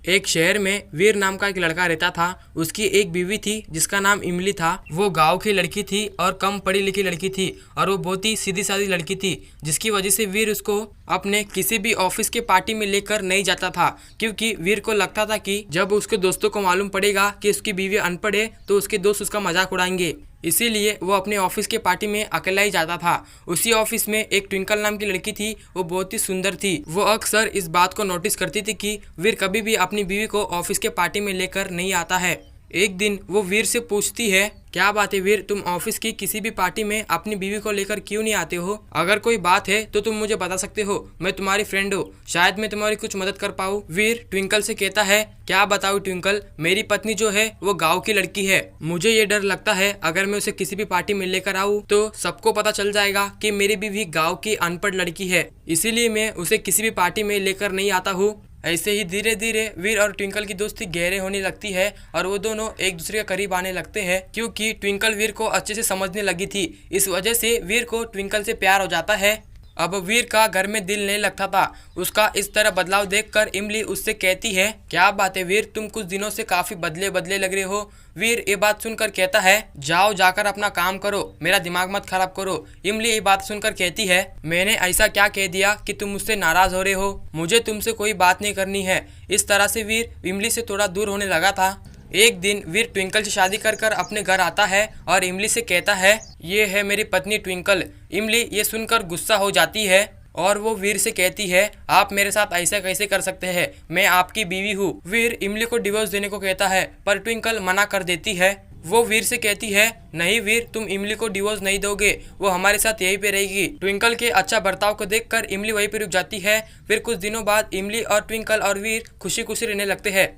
एक शहर में वीर नाम का एक लड़का रहता था। उसकी एक बीवी थी जिसका नाम इमली था। वो गांव की लड़की थी और कम पढ़ी लिखी लड़की थी और वो बहुत ही सीधी सादी लड़की थी, जिसकी वजह से वीर उसको अपने किसी भी ऑफिस के पार्टी में लेकर नहीं जाता था, क्योंकि वीर को लगता था कि जब उसके दोस्तों को मालूम पड़ेगा कि उसकी बीवी अनपढ़ है तो उसके दोस्त उसका मजाक उड़ाएंगे। इसीलिए वो अपने ऑफिस के पार्टी में अकेला ही जाता था। उसी ऑफिस में एक ट्विंकल नाम की लड़की थी। वो बहुत ही सुंदर थी। वो अक्सर इस बात को नोटिस करती थी कि वीर कभी भी अपनी बीवी को ऑफिस के पार्टी में लेकर नहीं आता है। एक दिन वो वीर से पूछती है, क्या बात है वीर, तुम ऑफिस की किसी भी पार्टी में अपनी बीवी को लेकर क्यों नहीं आते हो? अगर कोई बात है तो तुम मुझे बता सकते हो, मैं तुम्हारी फ्रेंड हूँ, शायद मैं तुम्हारी कुछ मदद कर पाऊँ। वीर ट्विंकल से कहता है, क्या बताऊँ ट्विंकल, मेरी पत्नी जो है वो गाँव की लड़की है। मुझे ये डर लगता है अगर मैं उसे किसी भी पार्टी में लेकर आऊँ तो सबको पता चल जाएगा कि मेरी बीवी गाँव की अनपढ़ लड़की है, इसीलिए मैं उसे किसी भी पार्टी में लेकर नहीं आता हूँ। ऐसे ही धीरे धीरे वीर और ट्विंकल की दोस्ती गहरे होने लगती है और वो दोनों एक दूसरे के करीब आने लगते हैं, क्योंकि ट्विंकल वीर को अच्छे से समझने लगी थी। इस वजह से वीर को ट्विंकल से प्यार हो जाता है। अब वीर का घर में दिल नहीं लगता था। उसका इस तरह बदलाव देखकर इमली उससे कहती है, क्या बात है वीर, तुम कुछ दिनों से काफी बदले बदले लग रहे हो। वीर ये बात सुनकर कहता है, जाओ जाकर अपना काम करो, मेरा दिमाग मत खराब करो। इमली ये बात सुनकर कहती है, मैंने ऐसा क्या कह दिया कि तुम मुझसे नाराज हो रहे हो? मुझे तुमसे कोई बात नहीं करनी है। इस तरह से वीर इमली से थोड़ा दूर होने लगा था। एक दिन वीर ट्विंकल से शादी कर कर अपने घर आता है और इमली से कहता है, ये है मेरी पत्नी ट्विंकल। इमली ये सुनकर गुस्सा हो जाती है और वो वीर से कहती है, आप मेरे साथ ऐसा कैसे कर सकते हैं, मैं आपकी बीवी हूँ। वीर इमली को डिवोर्स देने को कहता है पर ट्विंकल मना कर देती है। वो वीर से कहती है, नहीं वीर, तुम इमली को डिवोर्स नहीं दोगे, वो हमारे साथ यहीं पे रहेगी। ट्विंकल के अच्छा बर्ताव को देखकर इमली वहीं पे रुक जाती है। फिर कुछ दिनों बाद इमली और ट्विंकल और वीर खुशी खुशी रहने लगते हैं।